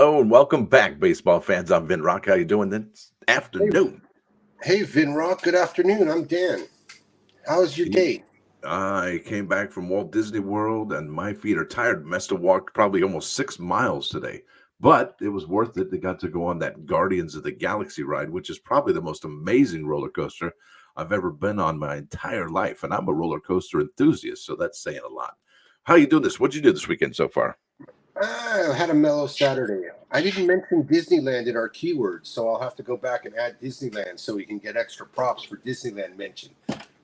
Hello and welcome back, baseball fans. I'm Vin Rock. How you doing this Hey, afternoon? hey, Vinrock. Good afternoon. I'm Dan. How's your Ye- day? I came back from Walt Disney World and my feet are tired. Must have walked probably almost 6 miles today, but it was worth it. They got to go on that Guardians of the Galaxy ride, which is probably the most amazing roller coaster I've ever been on my entire life. And I'm a roller coaster enthusiast, so that's saying a lot. How you doing this? What'd you do this weekend so far? I had a mellow Saturday. I didn't mention Disneyland in our keywords, so I'll have to go back and add Disneyland so we can get extra props for Disneyland mention.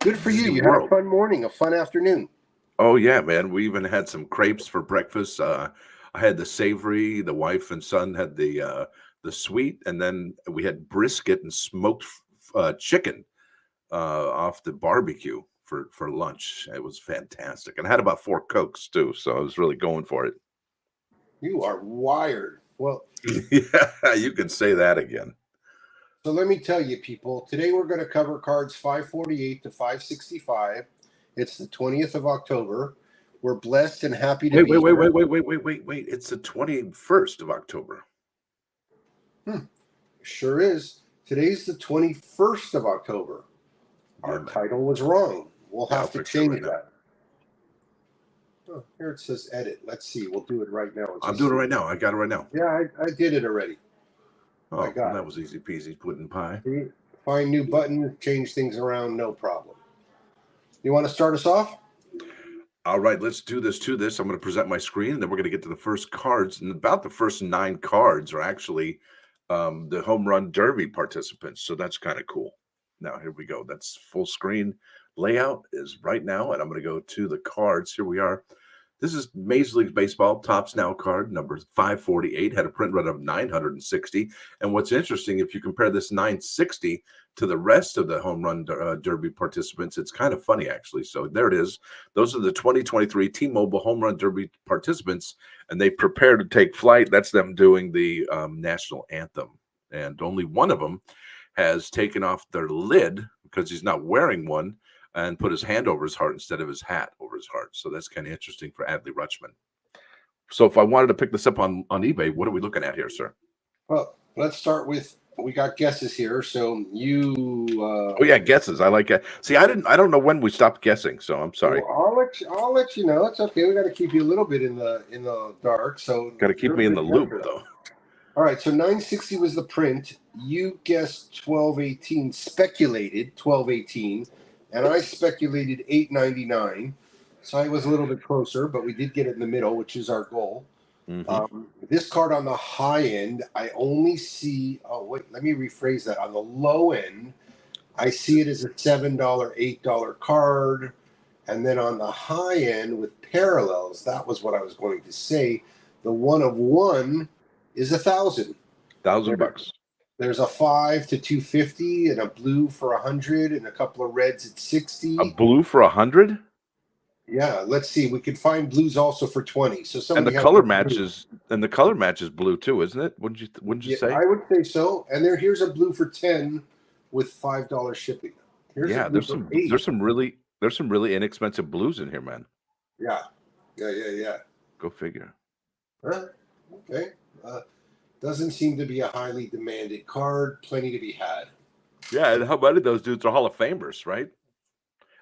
Good for you. Disney You had a World. fun morning, a fun afternoon. Oh yeah, man. We even had some crepes for breakfast. I had the savory. The wife and son had the sweet, and then we had brisket and smoked chicken off the barbecue for lunch. It was fantastic, and I had about four cokes too, so I was really going for it. You are wired. Well, Yeah, you can say that again. so let me tell you, people, today we're going to cover cards 548 to 565. It's the 20th of October. We're blessed and happy to Wait, wait, be wait, wait, here. wait, wait, wait, wait, wait. It's the 21st of October. Hmm, sure is. Today's the 21st of October. Yeah, Our man. title was wrong. We'll Yeah, I'll have to fix it right change now. that. Oh, here it says edit. Let's see. We'll do it right now. I'm doing Just it right now. I got it right now. yeah, I did it already. I Oh, well, got that it. was easy peasy pudding pie. See? Find new button, change things around, no problem. You want to start us off? All right, let's do this to this. I'm going to present my screen, and then we're going to get to the first cards. And about the first nine cards are actually the home run derby participants. So that's kind of cool. Now, here we go. That's full screen layout is right now. And I'm going to go to the cards. Here we are. This is Major League Baseball Topps Now card number 548, had a print run of 960. And what's interesting, if you compare this 960 to the rest of the home run derby participants, it's kind of funny, actually. So there it is. Those are the 2023 T-Mobile Home Run Derby participants, and they prepare to take flight. That's them doing the national anthem. And only one of them has taken off their lid because he's not wearing one and put his hand over his heart instead of his hat over his heart. So that's kind of interesting for Adley Rutschman. So if I wanted to pick this up on eBay, what are we looking at here, sir? Well, let's start with we got guesses here. So you, Oh yeah, guesses. I like it. See, I don't know when we stopped guessing, so I'm sorry. well, I'll let you know. It's okay. We got to keep you a little bit in the dark. So Got to keep you're a me in the good loop guesser though. though. All right, so 960 was the print. You guessed 1218, speculated 1218, and I speculated 899. So I was a little bit closer, but we did get it in the middle, which is our goal. Hmm. This card on the high end, I only see. Oh wait, let me rephrase that. On the low end, I see it as a $7, $8 card, and then on the high end with parallels, that was what I was going to say. The one of one is 1,000. Thousand There, bucks. there's a 5 to 250 and a blue for 100 and a couple of reds at A 60. blue for 100, Yeah, let's see. We could find blues also for 20. So and the somebody has color some blue. matches, and the color match is blue too, isn't it? Wouldn't you Yeah, say? I would say so. And here's a blue for 10 with $5 shipping. Here's a Yeah, blue for 8. there's some really inexpensive blues in here, man. Yeah, yeah. Go figure. Huh? Okay. Uh, doesn't seem to be a highly demanded card. Plenty to be had. Yeah, and how many of those dudes are Hall of Famers, right?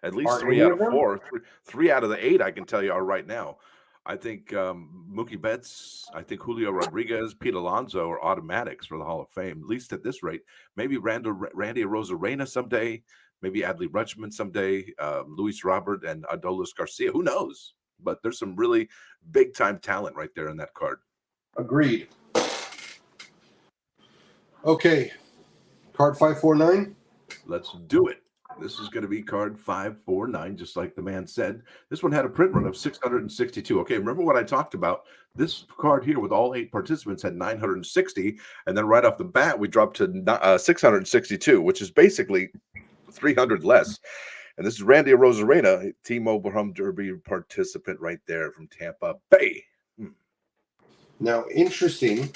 At least Are three any out of of them? four, three out of the eight, I can tell you are right now. I think Mookie Betts, I think Julio Rodriguez, Pete Alonso are automatics for the Hall of Fame, at least at this rate. Maybe Randy Rosarena someday, maybe Adley Rutschman someday, Luis Robert and Adolis Garcia. Who knows? But there's some really big time talent right there in that card. Agreed. Okay. Card 549. Let's do it. This is going to be card 549, just like the man said. This one had a print run of 662. Okay, remember what I talked about? This card here with all eight participants had 960. And then right off the bat, we dropped to 662, which is basically 300 less. And this is Randy Rosarena, T-Mobile Home Derby participant right there from Tampa Bay. Now, interesting.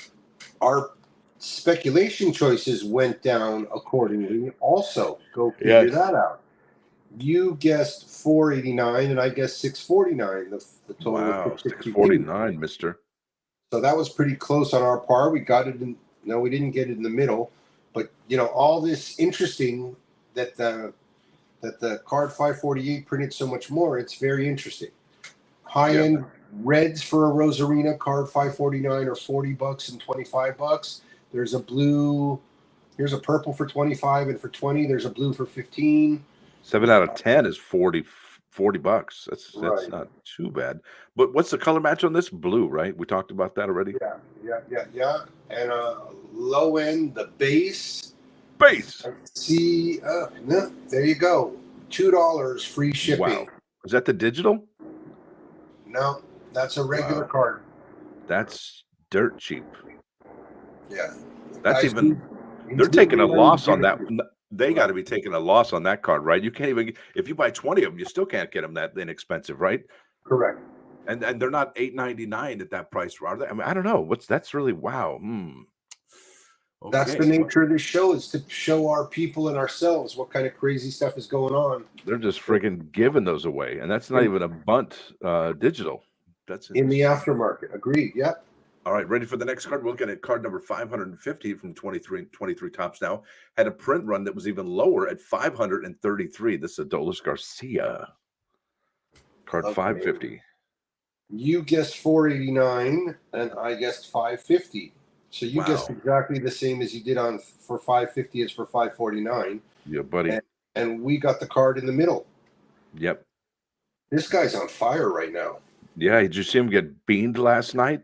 Our speculation choices went down accordingly. Also, go figure Yes. that out. You guessed 489, and I guessed 649. The total was Wow, 662. 649, mister. So that was pretty close on our par. We got it in. No, we didn't get it in the middle, but all this interesting that the card 548 printed so much more. It's very interesting. High Yep. end reds for a Rosarina card 549 or $40 and $25. There's a blue. Here's a purple for 25 and for 20. There's a blue for 15. 7 out of 10 is $40. That's Right. not too bad. But what's the color match on this? Blue, right? We talked about that already. Yeah. And low end, the base. Base. See, no, there you go. $2 free shipping. Wow. Is that the digital? No, that's a regular Wow. card. That's dirt cheap. Yeah. That's Guys, even. They're taking a loss on that. They got to be taking a loss on that card, right? You can't even, if you buy 20 of them, you still can't get them that inexpensive, right? Correct. And they're not $8.99 at that price, are they? I mean, I don't know. That's really wow. That's the Okay. nature of this show, is to show our people and ourselves what kind of crazy stuff is going on. They're just friggin' giving those away, and that's not even a bunt digital. That's In the aftermarket. Agreed. Yep. All right, ready for the next card? We're looking at card number 550 from 23 Tops now. Had a print run that was even lower at 533. This is Adolis Garcia. Card Okay. 550. You guessed 489 and I guessed 550. So you guessed Wow. exactly the same as you did on for 550 as for 549. Yeah, buddy. And we got the card in the middle. Yep. This guy's on fire right now. Yeah, did you see him get beamed last night?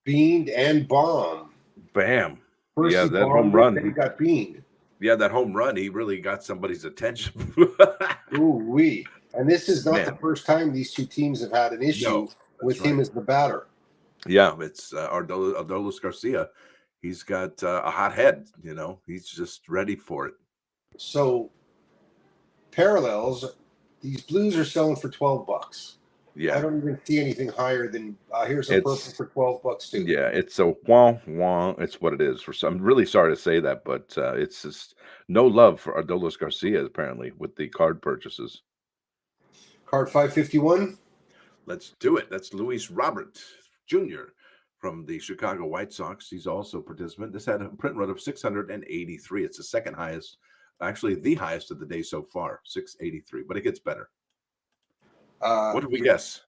Beamed and bombed. Bam. First Yeah, he that bombed home it, run. then he got beamed. Yeah, that home run, he really got somebody's attention. Ooh wee. And this is not Man. the first time these two teams have had an issue No, with that's him right. as the batter. Yeah, it's Adolis Garcia. He's got a hot head, he's just ready for it. So parallels, these blues are selling for $12. I Yeah. don't even see anything higher than here's a purple for $12 too. Yeah, it's a wah. It's what it is. I'm really sorry to say that, but it's just no love for Adolis Garcia apparently with the card purchases. Card 551. Let's do it. That's Luis Robert Jr. from the Chicago White Sox. He's also a participant. This had a print run of 683. It's the second highest, actually the highest of the day so far, 683. But it gets better. What did we guess?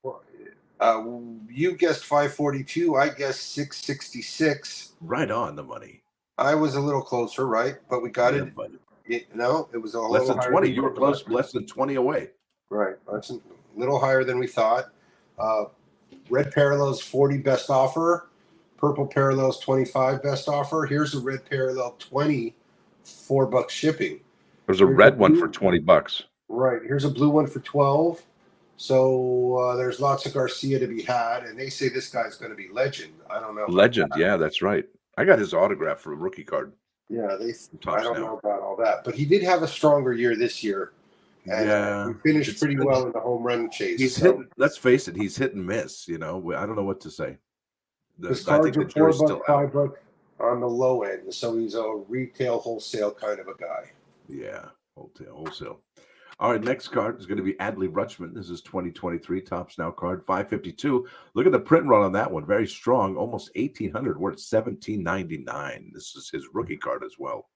You guessed 542. I guessed 666. Right on the money. I was a little closer, right? But we got it. But No, it was a less little than higher 20. than You were we close, thought. less than 20 away. Right. That's a little higher than we thought. Red Parallels 40 best offer. Purple Parallels 25 best offer. Here's a red parallel 20, $4 shipping. There's a red one for $20. Right. Here's a blue one for 12. So there's lots of Garcia to be had, and they say this guy's going to be legend. I don't know. Legend, yeah, that's right. I got his autograph for a rookie card. Yeah, Tops I don't now. know about all that, but he did have a stronger year this year. And Yeah, he finished it's pretty been- well in the home run chase. He's so. hit. Let's face it, he's hit and miss. I don't know what to say. His I cards think the are jury's $4, still out. $5 on the low end, so he's a retail wholesale kind of a guy. Yeah, wholesale. All right, next card is going to be Adley Rutschman. This is 2023 Tops Now card 552. Look at the print run on that one, very strong, almost 1,800. We're at 1,799. This is his rookie card as well.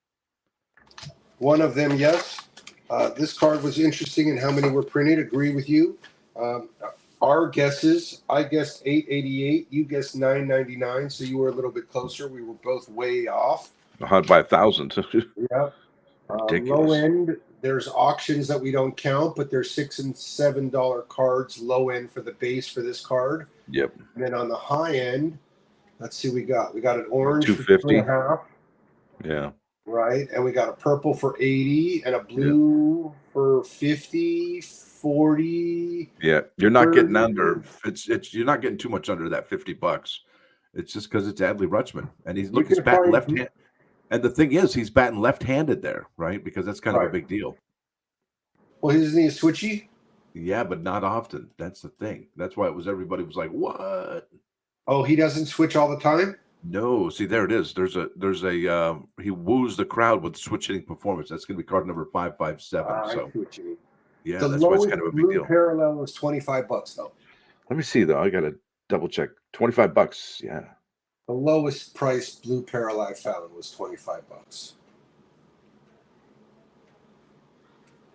One of them, yes. This card was interesting in how many were printed. Agree with you. Our guesses, I guessed 888. You guessed 999. So you were a little bit closer. We were both way off. By 1,000. Yeah. Ridiculous. Low end, there's auctions that we don't count, but there's $6 and $7 cards low end for the base for this card. Yep. And then on the high end, let's see, we got an orange for 250. 2.5. Yeah. Right, and we got a purple for 80 and a blue for 50, 40. Yeah, you're not getting 30. under. You're not getting too much under that $50. It's just because it's Adley Rutschman, and he's can batting find- left hand. And the thing is, he's batting left-handed there, right? Because that's kind of a Right. big deal. Well, isn't he a switchy? Yeah, but not often. That's the thing. That's why everybody was like, "What?" Oh, he doesn't switch all the time? No, see, there it is. There's a he woos the crowd with switch hitting performance. That's going to be card number 557. I So see what you mean. yeah, The that's why it's lowest kind of a big blue deal. parallel is $25 though. Let me see though. I got to double check. $25. Yeah. The lowest priced blue parallel I found was $25.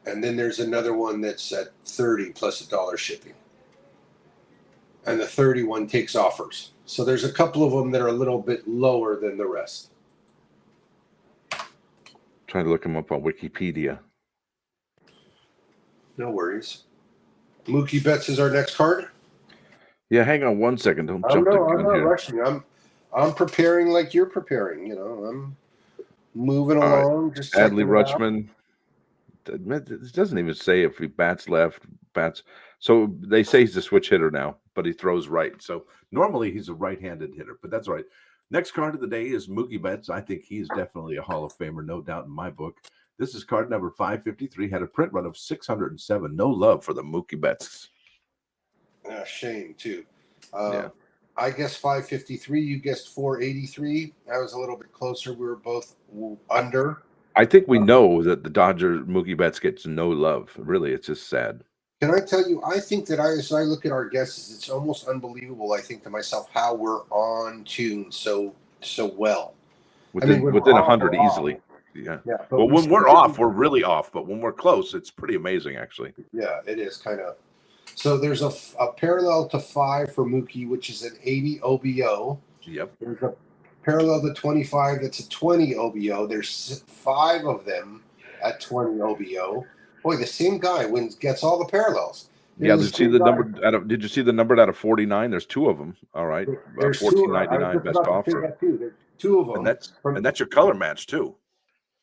And then there's another one that's at 30 plus $1 shipping. And the 31 takes offers. So there's a couple of them that are a little bit lower than the rest. Trying to look them up on Wikipedia. No worries. Mookie Betts is our next card. Yeah, hang on one second. Don't I'm jump the not gun here. rushing. I'm preparing like you're preparing. You know, I'm moving All right. along. Just Adley checking it out. Rutschman. It doesn't even say if he bats left, bats. So they say he's a switch hitter now, but he throws right. So normally he's a right-handed hitter, but that's all right. Next card of the day is Mookie Betts. I think he's definitely a Hall of Famer, no doubt in my book. This is card number 553. Had a print run of 607. No love for the Mookie Betts. Shame too. Yeah. I guess 553. You guessed 483. I was a little bit closer. We were both under. I think we know that the Dodger Mookie Betts gets no love. Really, it's just sad. Can I tell you? I think that as I look at our guesses, it's almost unbelievable. I think to myself how we're on tune so well. Within when 100 we're off, easily. Yeah. But Well, when we're off, we're really off. But when we're close, it's pretty amazing, actually. Yeah, it is kind of. So there's a parallel to 5 for Mookie, which is an 80 OBO. Yep. There's a parallel to 25 that's a 20 OBO. There's 5 of them at 20 OBO. Boy, the same guy gets all the parallels. Yeah, did you see the number out of? Did you see the number out of 49? There's 2 of them. All right, There's 14.99 best offer. There's 2 of them, and that's your color match too.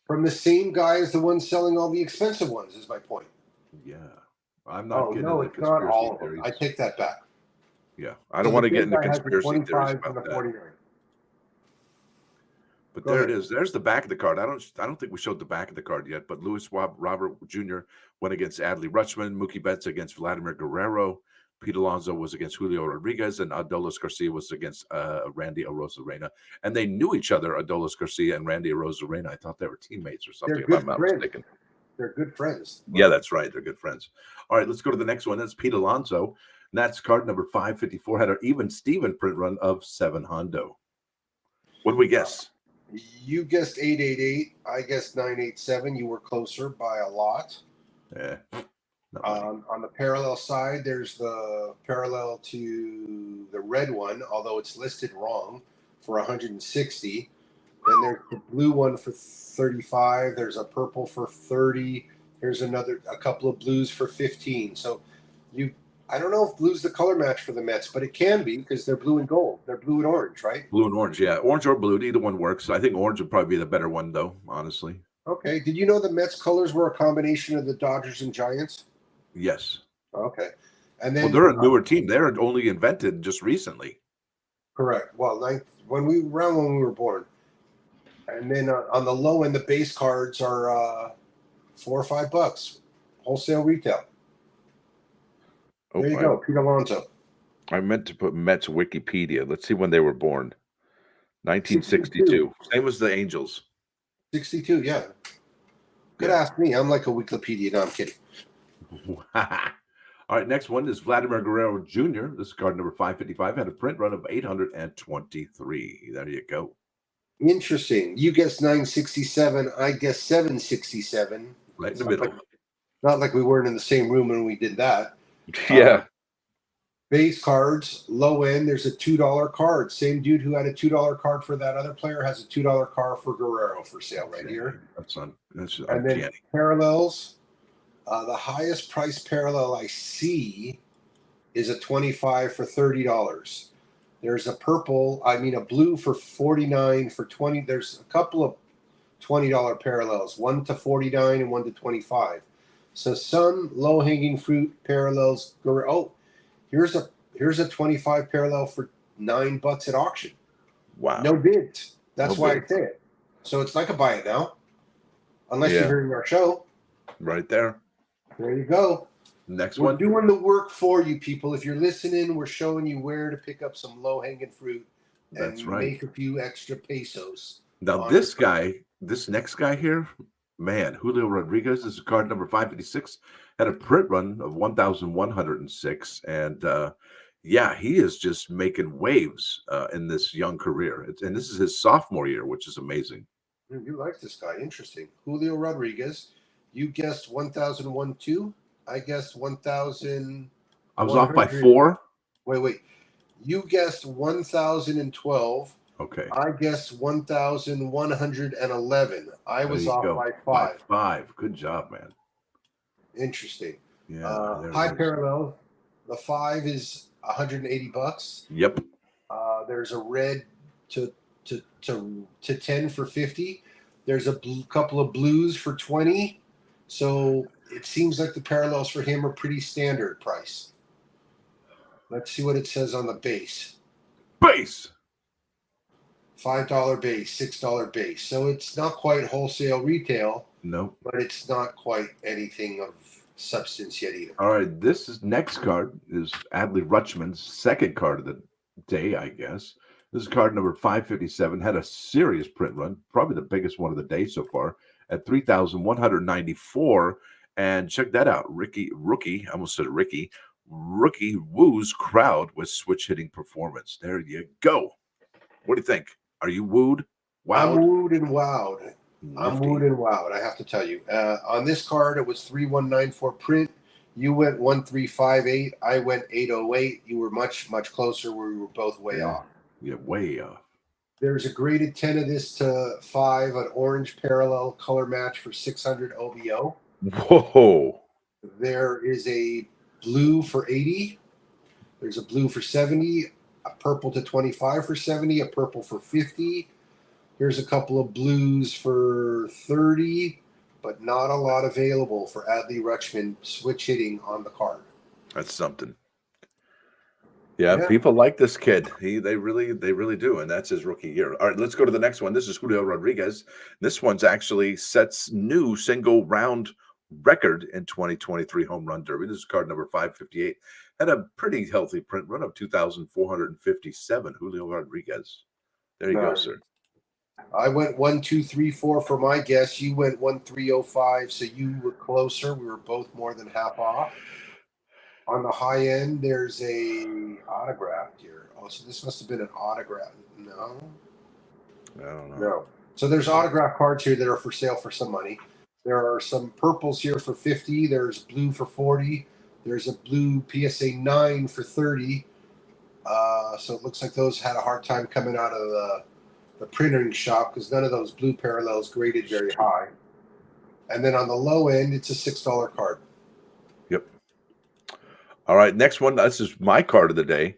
From the same guy as the one selling all the expensive ones. Is my point. Yeah, I'm not getting no, into it's not all conspiracy of them. theories. I take that back. Yeah, I don't want to get into conspiracy theories about that. 49. But there it is. There's the back of the card. I don't think we showed the back of the card yet. But Luis Robert Jr. went against Adley Rutschman. Mookie Betts against Vladimir Guerrero. Pete Alonso was against Julio Rodriguez, and Adolis Garcia was against Randy Arozarena. And they knew each other, Adolis Garcia and Randy Arozarena. I thought they were teammates or something, if I'm not mistaken. They're good friends. Yeah, that's right. They're good friends. All right, let's go to the next one. That's Pete Alonso. And that's card number 554. Had an even Steven print run of 7 hundo. What do we guess? You guessed 888. I guessed 987. You were closer by a lot. Yeah. On the parallel side, there's the parallel to the red one, although it's listed wrong, for 160. Then there's the blue one for 35. There's a purple for 30. Here's a couple of blues for 15. So I don't know if blue's the color match for the Mets, but it can be because they're blue and gold. They're blue and orange, right? Blue and orange, yeah. Orange or blue, either one works. I think orange would probably be the better one, though, honestly. Okay. Did you know the Mets colors were a combination of the Dodgers and Giants? Yes. Okay. And then they're a newer team. They're only invented just recently. Correct. Well, when we were born. And then on the low end, the base cards are $4 or $5, wholesale retail. There you go, Pete Alonso. I meant to put Mets Wikipedia. Let's see when they were born. 1962. Same as the Angels. 62, yeah. Could ask me. I'm like a Wikipedia. No, I'm kidding. All right, next one is Vladimir Guerrero Jr. This is card number 555. Had a print run of 823. There you go. Interesting. You guessed 967. I guess 767. Right in the middle. Not like we weren't in the same room when we did that. Yeah. Base cards, low end. There's a $2 card. Same dude who had a $2 card for that other player has a $2 card for Guerrero for sale right here. That's and uncanny. then parallels. The highest price parallel I see is a 25 for $30. There's a blue for 49 for 20. There's a couple of $20 parallels, one to 49 and one to 25. So some low hanging fruit parallels. Oh, here's a 25 parallel for $9 at auction. Wow. No bids. That's why I say it. So it's like a buy it now, unless you're hearing our show. Right there. There you go. Next We're one. doing the work for you, people. If you're listening, we're showing you where to pick up some low-hanging fruit and make a few extra pesos. Now, this next guy here, man, Julio Rodriguez is card number 556. Had a print run of 1,106. And Yeah, he is just making waves in this young career. And this is his sophomore year, which is amazing. You like this guy. Interesting. Julio Rodriguez. You guessed 1001 2. I guessed I was off by 1100. 4. Wait. You guessed 1012. Okay. I guessed 1111. I There was you off go. by By 5. 5. Good job, man. Interesting. Yeah, there High it is. parallel. The 5 is $180. Yep. There's a red to 10 for 50. There's a couple of blues for 20. So it seems like the parallels for him are pretty standard price. Let's see what it says on the base. Base. $5 base, $6 base. So it's not quite wholesale retail, Nope. but it's not quite anything of substance yet either. All right. This is next card is Adley Rutschman's second card of the day, I guess. This is card number 557. Had a serious print run, probably the biggest one of the day so far, at 3,194. And check that out. Rookie, I almost said Ricky. Rookie woos crowd with switch hitting performance. There you go. What do you think? Are you wooed? I'm Wowed? wooed and wowed. I'm Nifty. wooed and wowed. I have to tell you. On this card, it was 3194 print. You went 1358. I went 808. You were much closer. We were both way off. Yeah, way off. There's a graded 10 of this to 5, an orange parallel color match for 600 OBO. Whoa. There is a blue for 80. There's a blue for 70, a purple to 25 for 70, a purple for 50. Here's a couple of blues for 30, but not a lot available for Adley Rutschman switch hitting on the card. That's something. Yeah, people like this kid. They really do, and that's his rookie year. All right, let's go to the next one. This is Julio Rodriguez. This one's actually sets new single round record in 2023 home run derby. This is card number 558. Had a pretty healthy print run of 2,457. Julio Rodriguez. There you go, sir. I went 1, 2, 3, 4 for my guess. You went 1, 3, 0, 5, so you were closer. We were both more than half off. On the high end, there's a autograph here. Oh, so this must have been an autograph. No, I don't know. no. So there's autograph cards here that are for sale for some money. There are some purples here for 50. There's blue for 40. There's a blue PSA 9 for 30. So it looks like those had a hard time coming out of the printing shop because none of those blue parallels graded very high. And then on the low end, it's a $6 card. Yep. All right, next one. This is my card of the day.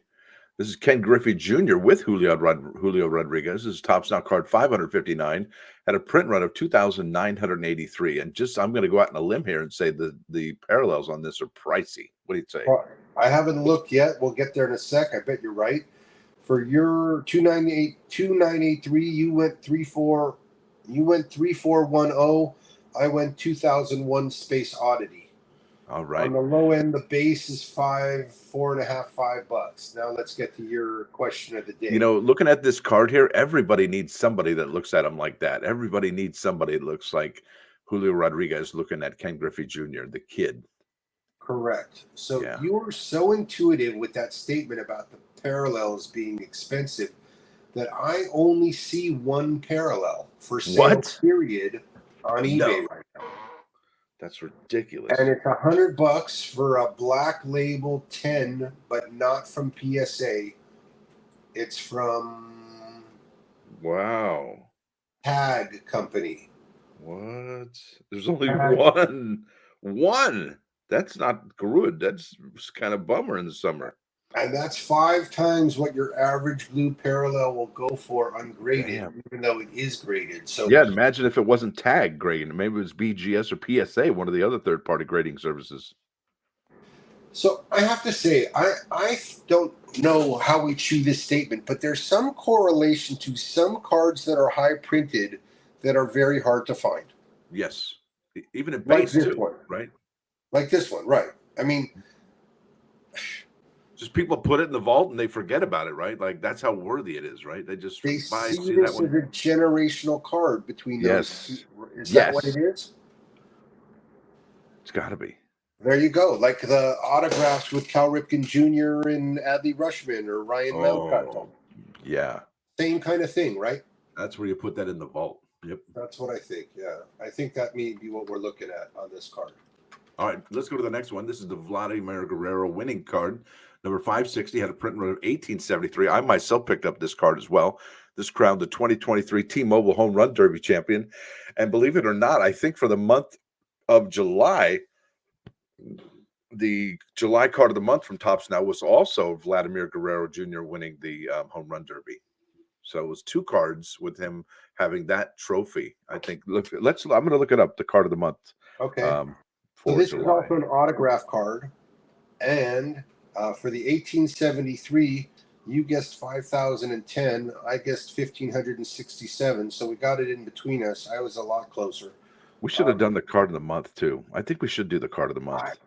This is Ken Griffey Jr. with Julio Rodriguez. This is Topps Now card 559. Had a print run of 2,983. And I'm going to go out on a limb here and say the parallels on this are pricey. What do you say? Well, I haven't looked yet. We'll get there in a sec. I bet you're right. For your 2983, you went 34. You went 3410. I went 2001 Space Oddity. All right. On the low end, the base is $4.50, $5. Now let's get to your question of the day. Looking at this card here, everybody needs somebody that looks at him like that. Everybody needs somebody that looks like Julio Rodriguez looking at Ken Griffey Jr., the kid. Correct. So you were so intuitive with that statement about the parallels being expensive that I only see one parallel for sale period on eBay right now. That's ridiculous. And it's $100 for a black label 10, but not from PSA. It's from Tag Company. What? There's only one. That's not good. That's kind of bummer in the summer. And that's 5 times what your average blue parallel will go for ungraded, even though it is graded. So yeah, imagine if it wasn't Tag grading. Maybe it was BGS or PSA, one of the other third-party grading services. So I have to say, I don't know how we chew this statement, but there's some correlation to some cards that are high printed that are very hard to find. Yes, even in base like this too, one, right? Like this one, right? I mean, just people put it in the vault and they forget about it, right? Like that's how worthy it is, right? They see this that as a generational card between those. Yes. Is that what it is? It's got to be. There you go. Like the autographs with Cal Ripken Jr. and Adley Rushman or Ryan Mountcastle. Oh, yeah. Same kind of thing, right? That's where you put that in the vault. Yep. That's what I think. Yeah. I think that may be what we're looking at on this card. All right, let's go to the next one. This is the Vladimir Guerrero winning card. Number 560 had a print run of 1873. I myself picked up this card as well. This crowned the 2023 T-Mobile Home Run Derby champion. And believe it or not, I think for the month of July, the July card of the month from Topps Now was also Vladimir Guerrero Jr. winning the Home Run Derby. So it was 2 cards with him having that trophy. I think. I'm going to look it up. The card of the month. Okay. So this July. is also an autograph card. And for the 1873, you guessed 5,010. I guessed 1,567. So we got it in between us. I was a lot closer. We should have done the card of the month too. I think we should do the card of the month.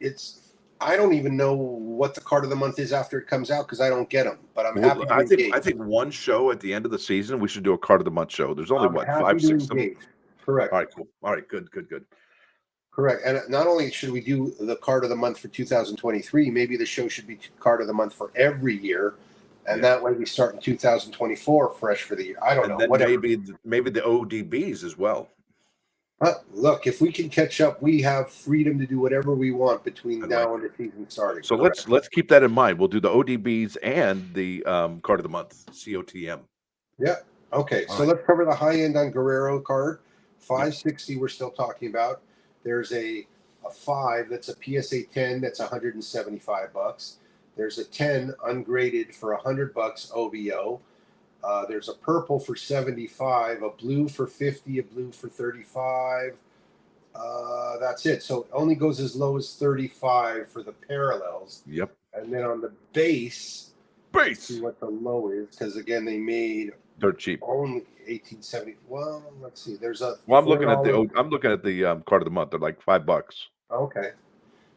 It's. I don't even know what the card of the month is after it comes out because I don't get them. But I'm happy. I think one show at the end of the season we should do a card of the month show. There's only what 5, 6 of them. Correct. All right, cool. All right, good. Correct. And not only should we do the card of the month for 2023, maybe the show should be card of the month for every year. And that way we start in 2024 fresh for the year. I don't know. Maybe the ODBs as well. But look, if we can catch up, we have freedom to do whatever we want between now and the season starting. So let's keep that in mind. We'll do the ODBs and the card of the month, COTM. Yeah. Okay. So let's cover the high end on Guerrero card. 560 we're still talking about. There's a 5 that's a PSA 10 that's $175. There's a 10 ungraded for $100 OBO. There's a purple for 75, a blue for 50, a blue for 35. That's it. So it only goes as low as 35 for the parallels. Yep. And then on the base, see what the low is, because again they made dirt cheap. Only 1870. Well, let's see. There's a. Well, I'm looking at the card of the month. They're like $5. Okay.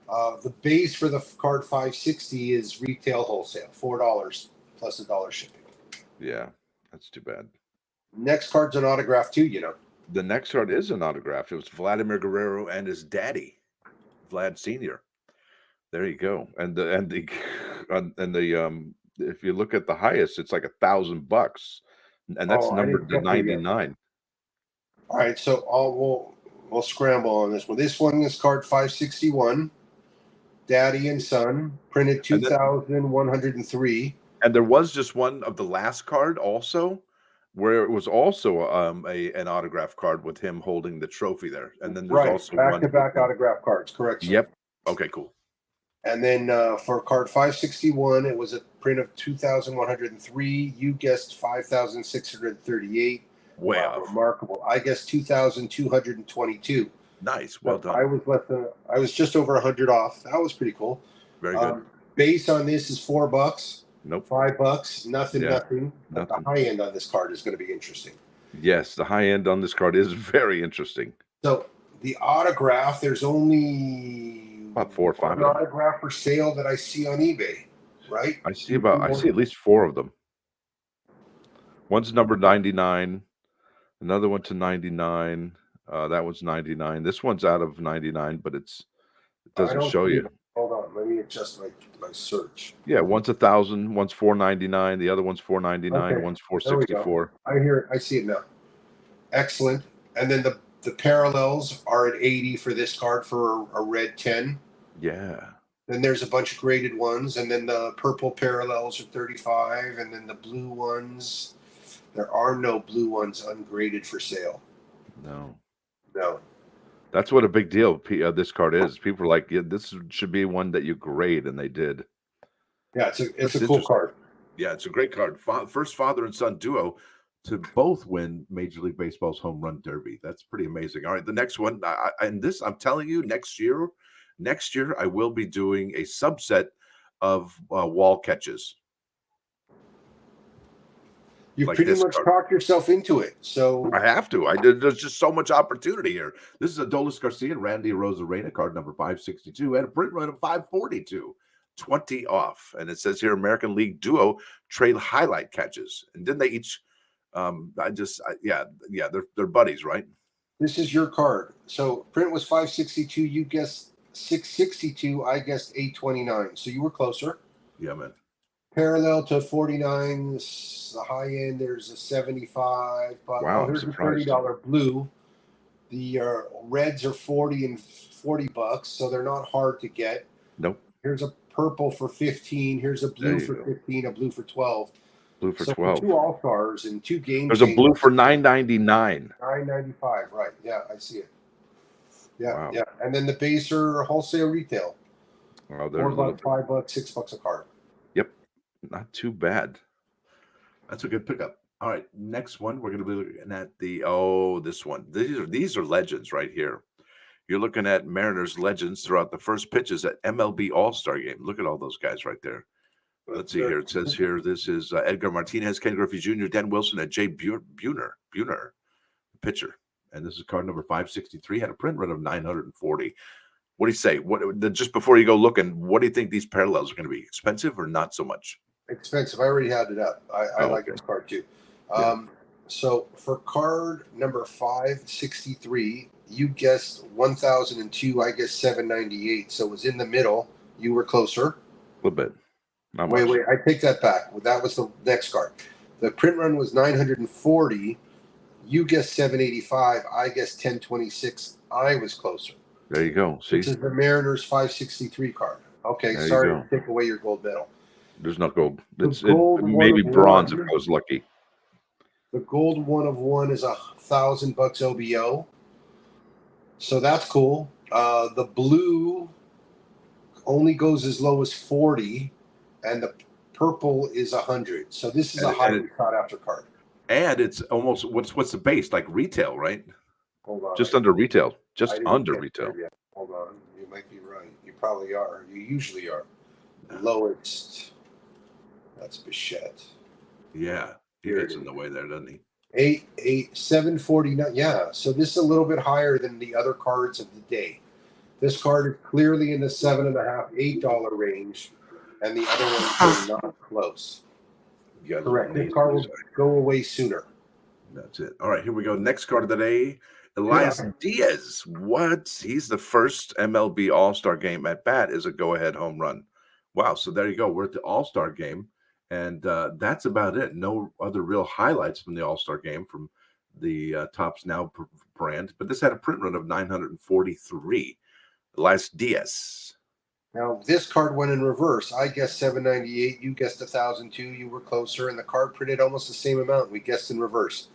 The base for the card 560 is retail wholesale, $4 plus $1 shipping. Yeah, that's too bad. Next card's an autograph too, you know. The next card is an autograph. It was Vladimir Guerrero and his daddy, Vlad Sr. There you go. And the if you look at the highest, it's like $1,000, and that's numbered to 99. All right, so we'll scramble on this one. This card 561, Daddy and Son, printed 2,103. And there was just one of the last card also, where it was also an autograph card with him holding the trophy there. And then there's also back-to-back autograph cards, correct? Sir? Yep. Okay, cool. And then for card 561, it was a print of 2,103. You guessed 5,638. Wow, remarkable. I guessed 2,222. Nice, well done. I was just over 100 off. That was pretty cool. Very good. Base on this is $4. Nope. $5. Nothing. But the high end on this card is going to be interesting. Yes, the high end on this card is very interesting. So the autograph, there's only about 4 or 5 autograph for sale that I see on eBay, right? I see at least 4 of them. One's number 99, another one to 99. That one's 99. This one's out of 99, but it doesn't show you. Hold on, let me adjust my search. Yeah, one's 1,000, one's 499, the other one's 499, one's 464. I see it now. Excellent. And then the parallels are at 80 for this card for a red 10. Yeah. Then there's a bunch of graded ones, and then the purple parallels are 35, and then the blue ones. There are no blue ones ungraded for sale. No. That's what a big deal this card is. People are like, yeah, this should be one that you grade, and they did. Yeah, it's a cool card. Yeah, it's a great card. First father and son duo to both win Major League Baseball's Home Run Derby. That's pretty amazing. All right, the next one, I'm telling you, next year, I will be doing a subset of wall catches. You like pretty much talked yourself into it. So I have to. There's just so much opportunity here. This is Adolis Garcia and Randy Arozarena, card number 562, and a print run of 542. 20 off. And it says here American League duo trade highlight catches. And didn't they each they're buddies, right? This is your card. So print was 562. You guessed 662. I guessed 829. So you were closer. Yeah, man. Parallel to 49, the high end, there's a 75. But Wow, oh, I'm here's a surprised. $30 blue. The reds are 40 and $40, so they're not hard to get. Nope. Here's a purple for 15. Here's a There blue you for go. 15, a blue for 12. Blue for So for 12. two all stars and two game There's a blue changers, for $9.99. $9.95. Right. Yeah, I see it. Yeah, Wow. yeah. And then the base are wholesale retail. Oh, they're a little $4, bit. $5, $6 a card. Yep. Not too bad. That's a good pickup. All right, next one we're going to be looking at this one. These are legends right here. You're looking at Mariners legends throughout the first pitches at MLB All-Star Game. Look at all those guys right there. Let's see here. It says here this is Edgar Martinez, Ken Griffey Jr., Dan Wilson, and Jay Buhner, pitcher. And this is card number 563. Had a print run of 940. What do you say? Just before you go looking, what do you think these parallels are going to be? Expensive or not so much? Expensive. I already had it up. I like Okay. this card too. Yeah. So for card number 563, you guessed 1002. I guessed 798. So it was in the middle. You were closer. A little bit. Not Wait, much. I take that back. That was the next card. The print run was 940. You guessed 785. I guessed 1026. I was closer. There you go. See, This is the Mariners 563 card. Okay, There you sorry go. to take away your gold medal. there's no gold. The It's gold maybe one of bronze if one. I was lucky. The gold 1 of 1 is $1,000 OBO. So that's cool. The blue only goes as low as 40, and the purple is 100. So this is a And highly sought after card. And it's almost what's the base? Like retail, right? Hold on. Just under retail. I Just didn't under get retail. there yet. Hold on. You might be right. You probably are. You usually are. Lowest. That's Bichette. Yeah. He Here gets it in the way there, doesn't he? 749. Yeah. So this is a little bit higher than the other cards of the day. This card is clearly in the $7.50, $8 range, and the other ones are not close. You got Correct. little This card will knees. go away sooner. That's it. All right, here we go. Next card of the day. Elias Diaz. What? He's the first MLB All-Star game at bat is a go-ahead home run. Wow. So there you go. We're at the All-Star game. And that's about it. No other real highlights from the All-Star game from the Topps Now brand. But this had a print run of 943. Elias Diaz. Now this card went in reverse. I guessed 798. You guessed 1,002. You were closer, and the card printed almost the same amount. We guessed in reverse.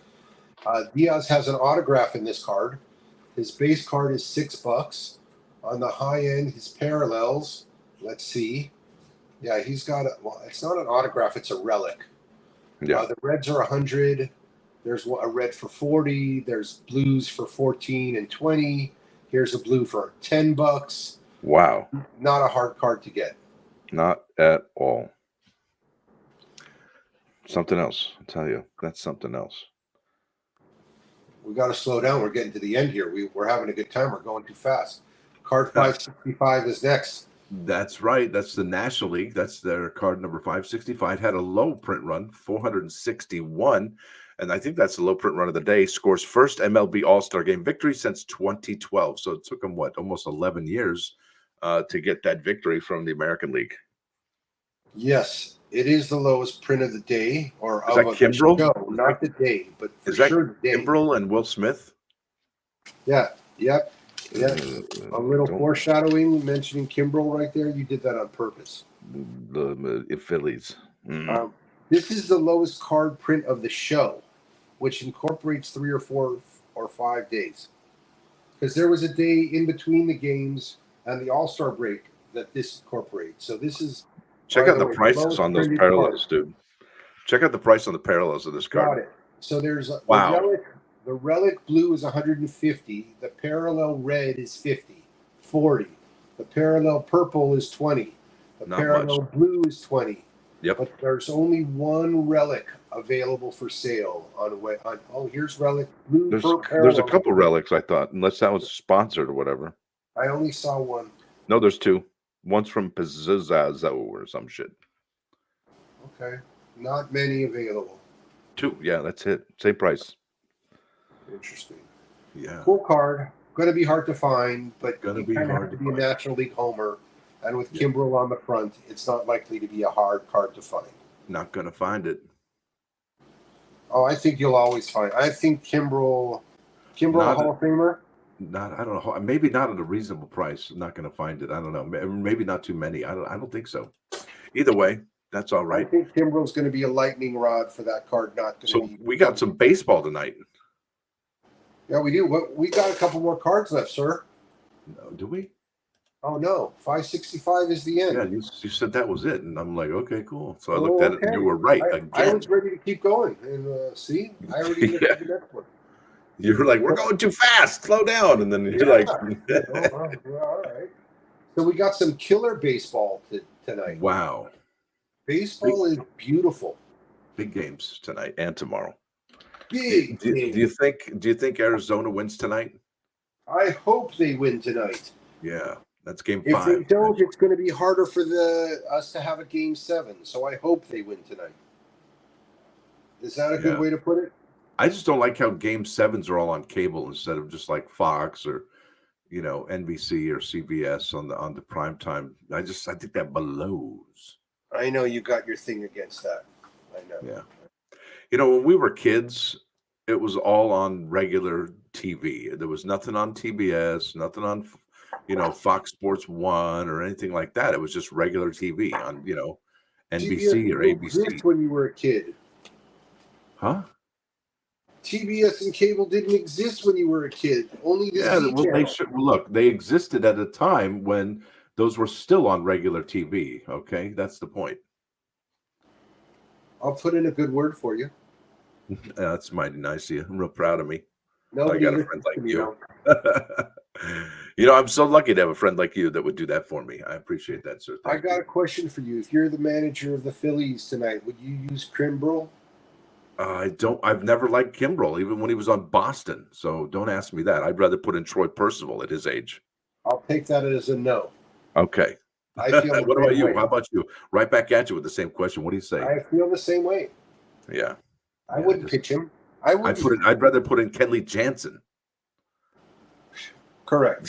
Diaz has an autograph in this card. His base card is $6. On the high end, his parallels. Let's see. Yeah, he's got a. Well, it's not an autograph; it's a relic. Yeah. The reds are 100. There's a red for 40. There's blues for 14 and 20. Here's a blue for $10. Wow. Not a hard card to get. Not at all. Something else. I'll tell you. That's something else. We got to slow down. We're getting to the end here. We're having a good time. We're going too fast. Card 565 is next. That's right. That's the National League. That's their card number 565. Had a low print run, 461. And I think that's the low print run of the day. Scores first MLB All-Star Game victory since 2012. So it took him, almost 11 years to get that victory from the American League. Yes, it is the lowest print of the day, or Is of that a Kimbrel? show, not the day, but for Is that sure the day. Kimbrel and Will Smith? Yeah, yep. Yeah, a little don't- foreshadowing, mentioning Kimbrel right there. You did that on purpose. The Phillies. This is the lowest card print of the show, which incorporates 3 or 4 or 5 days. Because there was a day in between the games and the All-Star break that this incorporates. So this is. Check by out the way, prices lowest on those printed parallels, card. dude. Check out the price on the parallels of this Got card. it. So there's Wow. the relic blue is 150. The parallel red is 50, 40. The parallel purple is 20. The Not parallel blue is 20. Yep. But there's only one relic available for sale on here's relic blue. There's parallel. a couple relics, I thought, unless that was sponsored or whatever. I only saw one. No, there's 2. One's from Pizzazo or some shit. Okay. Not many available. 2. Yeah, that's it. Same price. Interesting. Yeah, Cool card. Going to be hard to find, but gonna you be kind of have hard to to be a find. National League homer. And with Yeah, Kimbrel on the front, it's not likely to be a hard card to find. not gonna find it. Oh, I think you'll always find. I think Kimbrel, a Not Hall of Famer. not I don't know. Maybe not at a reasonable price. Not gonna find it. I don't know. Maybe not too many. I don't think so. Either way, that's all I right. think Kimbrel's going to be a lightning rod for that card. Not going to So be. we got some baseball tonight. Yeah, we do. We got a couple more cards left, sir. No, do we? Oh no, 565 is the Yeah, end. you said that was it, and I'm like, okay, cool. So I looked Oh, at it, and you okay. were right I again. was ready to keep going, and see, I already missed Yeah, the next one. you're like, we're going too fast. Slow down, and then you're Yeah. like, Well, all right. So we got some killer baseball tonight. wow, big Baseball is beautiful. big games tonight and tomorrow. Big Do game. you think Arizona wins tonight? I hope they win tonight. Yeah, that's game If they 5. don't, it's going to be harder for us to have a game 7. So I hope they win tonight. Is that a good Yeah, way to put it? I just don't like how game 7s are all on cable instead of just like Fox or NBC or CBS on the prime time. I think that blows. I know you got your thing against that. I know. Yeah. When we were kids, it was all on regular TV. There was nothing on TBS, nothing on, Fox Sports 1 or anything like that. It was just regular TV on, TBS NBC or didn't exist ABC. when you were a kid. Huh? TBS and cable didn't exist when you were a kid. Only the Yeah, Z well, channel. look, they existed at a time when those were still on regular TV. Okay, that's the point. I'll put in a good word for you. That's mighty nice of you. I'm real proud of me. I Nobody got a listens friend like to me you. now. I'm so lucky to have a friend like you that would do that for me. I appreciate that, sir. I Thank got you. a question for you. If you're the manager of the Phillies tonight, would you use Kimbrel? I've never liked Kimbrel, even when he was on Boston. So don't ask me that. I'd rather put in Troy Percival at his age. I'll take that as a no. Okay. I feel the What about same you? way. How about you? Right back at you with the same question. What do you say? I feel the same way. Yeah. I Yeah. wouldn't pitch him. I wouldn't. I'd rather put in Kenley Jansen. Correct.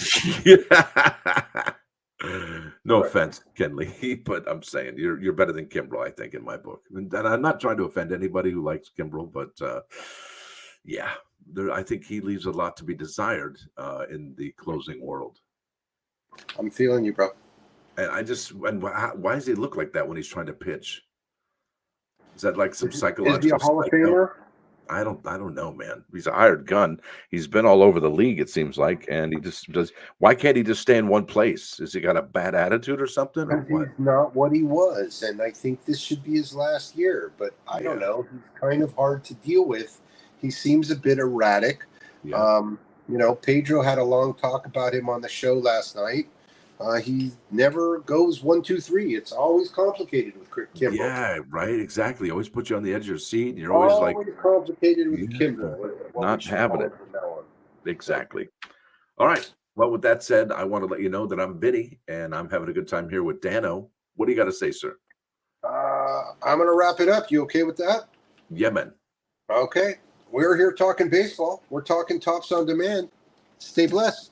No Correct. offense, Kenley, but I'm saying you're better than Kimbrel, I think, in my book. And I'm not trying to offend anybody who likes Kimbrel, but yeah, I think he leaves a lot to be desired in the closing world. I'm feeling you, bro. And why does he look like that when he's trying to pitch? Is that like some Is he a psychological Hall of psycho? Famer? I don't know, man. He's a hired gun. He's been all over the league, it seems like, and he just does. Why can't he just stay in one place? Has he got a bad attitude or something, or Because what? he's not what he was, and I think this should be his last year. But I don't Yeah, know. He's kind of hard to deal with. He seems a bit erratic. yeah, Pedro had a long talk about him on the show last night. He never goes 1, 2, 3. It's always complicated with Kimbrel. yeah. Right, exactly. Always put you on the edge of your seat, and you're always like, Always complicated with yeah, Kimbrel. What not we should having call it. it from now on. Exactly. All right. Well, with that said, I want to let you know that I'm Vinny, and I'm having a good time here with Dano. What do you got to say, sir? I'm going to wrap it up. You okay with that? Yeah, man. Okay. We're here talking baseball. We're talking Tops on Demand. Stay blessed.